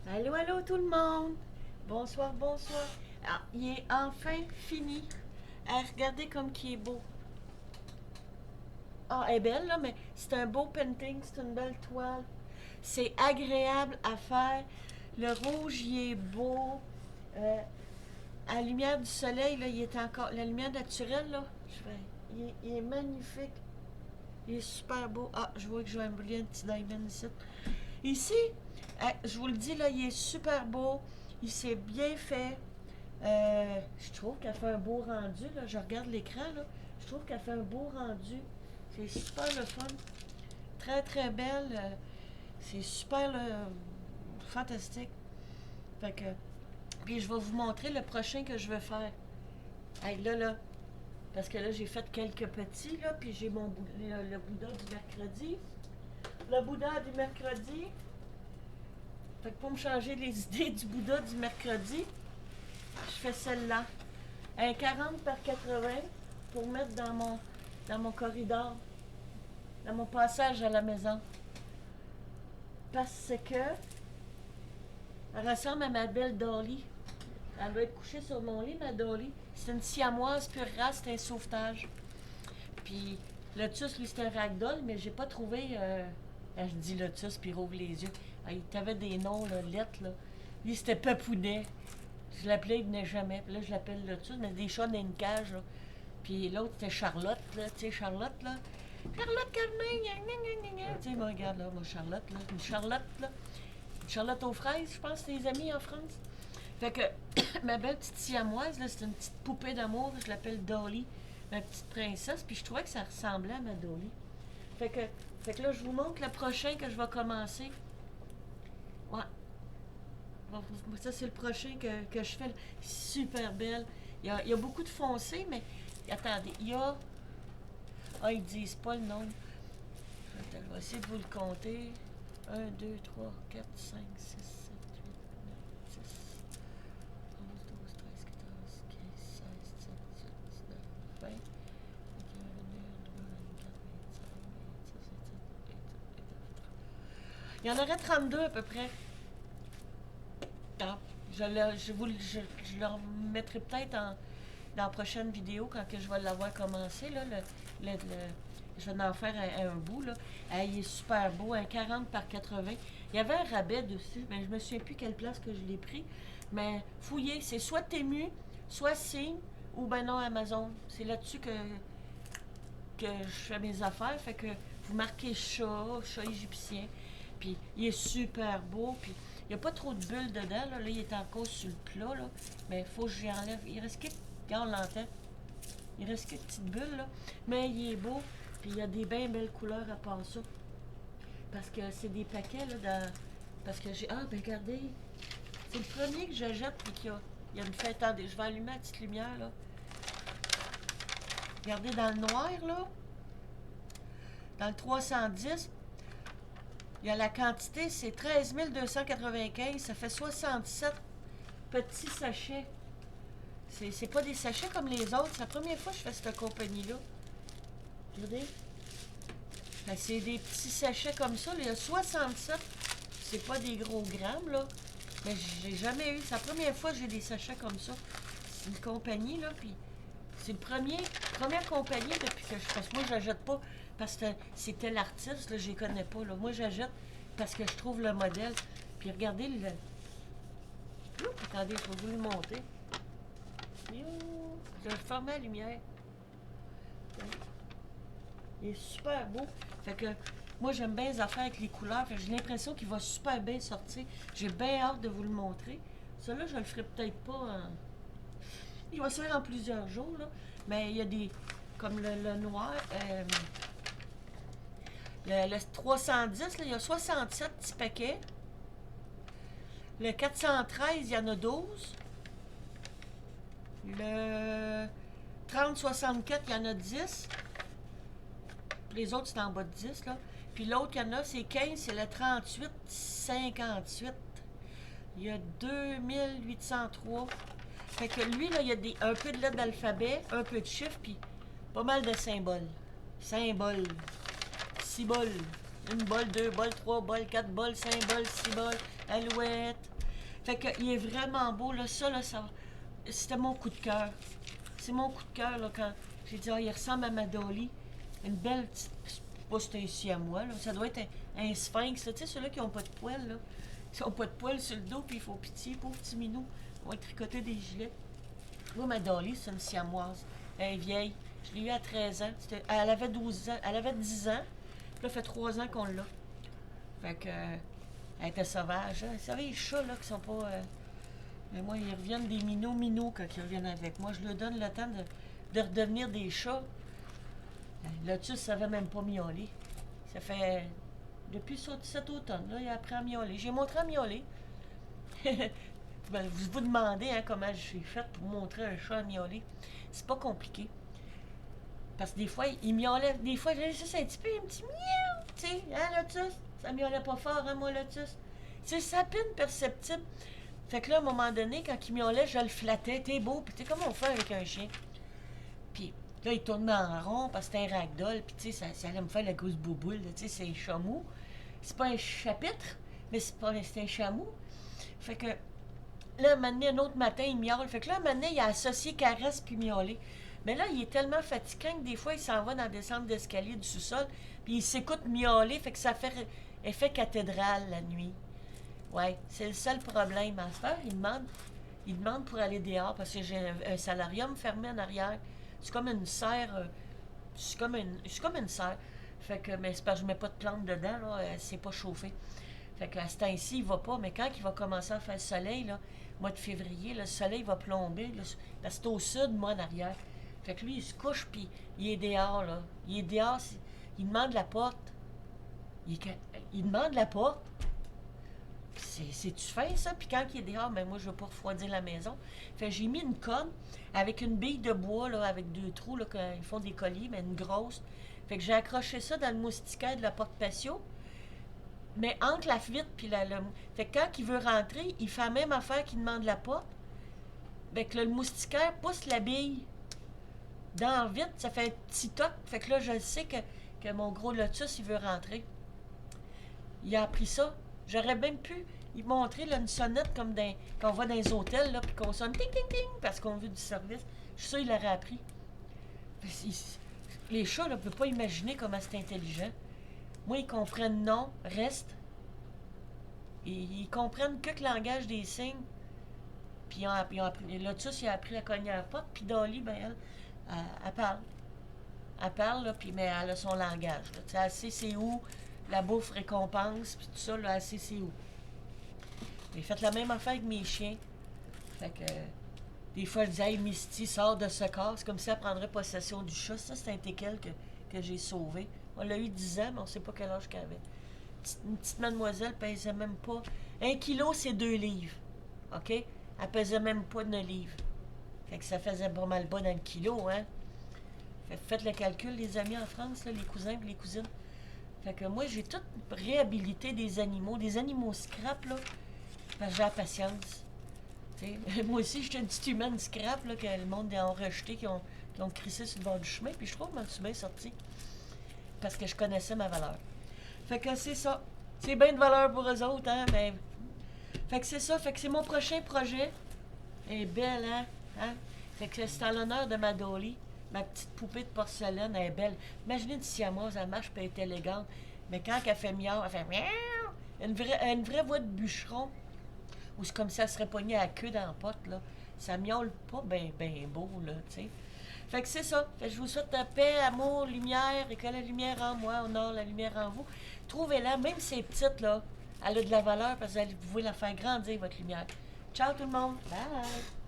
Allô, allô tout le monde! Bonsoir, bonsoir. Ah, il est enfin fini. Ah, regardez comme il est beau. Ah, elle est belle là, mais c'est un beau painting, c'est une belle toile. C'est agréable à faire. Le rouge, il est beau. Euh, à la lumière du soleil, là, il est encore. La lumière naturelle, là, il est magnifique. Il est super beau. Ah, je vois que je vais embrouiller un petit diamond ici. Ici, je vous le dis, là, il est super beau. Il s'est bien fait. Je trouve qu'elle fait un beau rendu. Là. Je regarde l'écran. Là. Je trouve qu'elle fait un beau rendu. C'est super le fun. Très, très belle. C'est super fantastique. Fait que, puis je vais vous montrer le prochain que je veux faire. Hey, là. Parce que là, j'ai fait quelques petits. Là, puis j'ai le Bouddha du mercredi. Le Bouddha du mercredi. Fait que pour me changer les idées du Bouddha du mercredi, je fais celle-là. Un 40 par 80 pour mettre dans mon corridor, dans mon passage à la maison. Parce que elle ressemble à ma belle Dolly. Elle doit être couchée sur mon lit, ma Dolly. C'est une siamoise pure race, c'est un sauvetage. Puis Lotus, lui, c'est un ragdoll, mais j'ai pas trouvé. Je dis Lotus, puis il rouvre les yeux. Ah, il t'avait des noms, là, lettres, là. Lui, c'était Papounet. Je l'appelais, il venait jamais. Puis là, je l'appelle Lotus, mais des chats dans une cage, là. Puis l'autre, c'était Charlotte, là. Tu sais, Charlotte, là. Charlotte Carmin, gna, gna, gna, gna. Tu sais, moi, regarde, là, moi, Charlotte, là. Une Charlotte, là. Une Charlotte aux fraises, je pense, les amis en France. Fait que ma belle petite siamoise, là, c'est une petite poupée d'amour. Je l'appelle Dolly, ma petite princesse. Puis je trouvais que ça ressemblait à ma Dolly. Fait que, fait que là, je vous montre le prochain que je vais commencer. Ouais. Bon, ça, c'est le prochain que je fais. Super belle. Il y a beaucoup de foncé, mais attendez, il y a. Ah, ils disent pas le nombre. Je vais essayer de vous le compter. 1, 2, 3, 4, 5, 6, 7, 8, 9, 10, 11, 12, 13, 14, 15, 16, 17, 18, 19, 20, 21, 22, 23, 24, 25, 26, 27, 28, 29. Il y en aurait 32 à peu près. Ah, je le remettrai peut-être dans la prochaine vidéo quand que je vais l'avoir commencé. Là, je vais en faire un bout. Là. Ah, il est super beau, un 40 par 80. Il y avait un rabais dessus, mais je me souviens plus quelle place que je l'ai pris. Mais fouillez, c'est soit Temu, soit Signe, ou ben non Amazon. C'est là-dessus que je fais mes affaires. Fait que vous marquez chat égyptien. Puis il est super beau. Puis il n'y a pas trop de bulles dedans. Là, il est encore sur le plat. Là. Mais il faut que j'y enlève. Il reste quelques. Regarde, on l'entend. Il reste quelques petites bulles. Là. Mais il est beau. Puis il y a des bien belles couleurs à part ça. Parce que c'est des paquets. Là, parce que j'ai. Ah, ben regardez. C'est le premier que je jette. Puis il y a une fête. Attendez, je vais allumer la petite lumière. Là. Regardez dans le noir. Là. Dans le 310. Il y a la quantité, c'est 13 295. Ça fait 67 petits sachets. C'est pas des sachets comme les autres. C'est la première fois que je fais cette compagnie-là. Regardez. Ben, c'est des petits sachets comme ça. Là. Il y a 67. C'est pas des gros grammes, là. Mais j'ai jamais eu. C'est la première fois que j'ai des sachets comme ça. C'est une compagnie, là. Puis c'est première compagnie depuis que je. Parce que moi, je n'achète pas parce que c'était l'artiste, là, je les connais pas. Là. Moi, j'achète parce que je trouve le modèle. Puis regardez le. Attendez, je vais vous le montrer. Je vais fermer la lumière. Il est super beau. Fait que moi, j'aime bien les affaires avec les couleurs. Fait que j'ai l'impression qu'il va super bien sortir. J'ai bien hâte de vous le montrer. Celui-là, je le ferai peut-être pas en. Il va se faire en plusieurs jours, là. Mais il y a des. Comme le noir. Le 310, là, il y a 67 petits paquets. Le 413, il y en a 12. Le 3064, il y en a 10. Les autres, c'est en bas de 10, là. Puis l'autre, il y en a, c'est 15, c'est le 3858. Il y a 2803. Fait que lui, là, il y a un peu de lettres d'alphabet, un peu de chiffres, puis pas mal de symboles. Symboles. Symboles. Une bolle, deux bolles, trois bolles, quatre bolles, cinq bolles, six bolles, alouette. Fait que il est vraiment beau, là. Ça, là, ça, c'était mon coup de cœur. C'est mon coup de cœur, là, quand j'ai dit, ah, il ressemble à ma Dolly. Une belle petite. Je sais pas si c'est un siamois, là. Ça doit être un sphinx, là. Tu sais, ceux-là qui n'ont pas de poils, là. Ils n'ont pas de poils sur le dos, puis ils font pitié, pauvre petit minou. On va tricoter des gilets. Moi, ma Dolly, c'est une siamoise. Elle est vieille. Je l'ai eue à 13 ans. Elle avait 12 ans. Elle avait 10 ans. Puis là, ça fait 3 ans qu'on l'a. Fait que. Elle était sauvage. Hein. Vous savez, les chats, là, qui sont pas. Mais moi, ils reviennent des minots quand ils reviennent avec moi. Je leur donne le temps de redevenir des chats. Lotus ne savait même pas miauler. Ça fait. Depuis cet automne, là, il a appris à miauler. J'ai montré à miauler. Ben, vous vous demandez hein, comment j'ai fait pour montrer un chat à miauler. C'est pas compliqué. Parce que des fois, il miaulait. Des fois, j'ai juste un petit miaou. Tu sais, hein, Lotus? Ça miaulait pas fort, hein, moi, Lotus? C'est sa peine perceptible. Fait que là, à un moment donné, quand il miaulait, je le flattais. T'es beau, puis t'es comme on fait avec un chien. Puis là, il tournait en rond parce que c'était un ragdoll. Puis tu sais, ça allait me faire la grosse bouboule. Tu sais, c'est un chameau. C'est pas un chapitre, mais c'est un chameau. Fait que là, un autre matin, il miaule. Fait que là, un moment donné, il a associé caresse puis miauler. Mais là, il est tellement fatiguant que des fois, il s'en va dans la descente d'escalier du sous-sol, puis il s'écoute miauler, fait que ça fait effet cathédrale la nuit. Ouais, c'est le seul problème. À faire, il demande pour aller dehors, parce que j'ai un salarium fermé en arrière. C'est comme une serre, c'est comme une serre. Fait que, mais c'est parce que je mets pas de plantes dedans, là, c'est pas chauffé. Fait qu'à ce temps-ci, il va pas, mais quand il va commencer à faire le soleil, là, mois de février, là, le soleil va plomber, là, parce que c'est au sud, moi, en arrière. Fait que lui, il se couche, puis il est dehors, là. Il est dehors, il demande la porte. Il demande la porte. C'est-tu fin, ça? Puis quand il est dehors, ben moi, je veux pas refroidir la maison. Fait que j'ai mis une conne avec une bille de bois, là, avec deux trous, là, quand ils font des colliers, mais une grosse. Fait que j'ai accroché ça dans le moustiquaire de la porte patio. Mais entre la fuite puis Fait que quand il veut rentrer, il fait la même affaire qu'il demande la porte. Fait que le moustiquaire pousse la bille dans vite, ça fait un petit toc. Fait que là, je sais que mon gros lotus, il veut rentrer. Il a appris ça. J'aurais même pu lui montrer là, une sonnette comme qu'on va dans les hôtels, là, puis qu'on sonne ting ting ting parce qu'on veut du service. Je suis sûr qu'il l'aurait appris. Les chats ne peuvent pas imaginer comment c'est intelligent. Moi, ils comprennent non, reste. Ils comprennent que le langage des signes. Puis ils ont appris. Lotus, il a appris à cogner à la porte. Puis Dolly, ben, elle parle. Elle parle, là, puis, mais elle a son langage. Là. Elle sait c'est où la bouffe récompense, puis tout ça, là, elle sait c'est où. J'ai fait la même affaire avec mes chiens. Fait que des fois, elle disait, hey, Misty, sort de ce corps. C'est comme si elle prendrait possession du chat. Ça, c'est un teckel que j'ai sauvé. On l'a eu 10 ans, mais on ne sait pas quel âge qu'elle avait. Une petite mademoiselle pesait même pas. 1 kilo, c'est 2 livres. OK? Elle pesait même pas 9 livres. Fait que ça faisait pas mal bas dans le kilo, hein? Faites le calcul, les amis en France, là, les cousins et les cousines. Fait que moi, j'ai tout réhabilité des animaux scrap, là, parce que j'ai la patience. T'sais, moi aussi, j'étais une petite humaine scrap, là, que le monde a rejeté, qui ont crissé sur le bord du chemin, puis je trouve que je m'en suis bien sortie. Parce que je connaissais ma valeur. Fait que c'est ça. C'est bien de valeur pour eux autres, hein, mais... Fait que c'est ça, fait que c'est mon prochain projet. Elle est belle, hein? Fait que c'est en l'honneur de ma Dolly. Ma petite poupée de porcelaine, elle est belle. Imaginez une siamoise, elle marche, puis elle est élégante. Mais quand elle fait miaou, elle fait miaou. Une vraie voix de bûcheron. Ou c'est comme si elle serait pognée à la queue dans la pote, là. Ça miaule pas ben beau, là, tu sais. Fait que c'est ça. Fait que je vous souhaite la paix, amour, lumière, et que la lumière en moi honore la lumière en vous. Trouvez-la, même si elle est petite, là, elle a de la valeur parce que vous pouvez la faire grandir, votre lumière. Ciao tout le monde. Bye!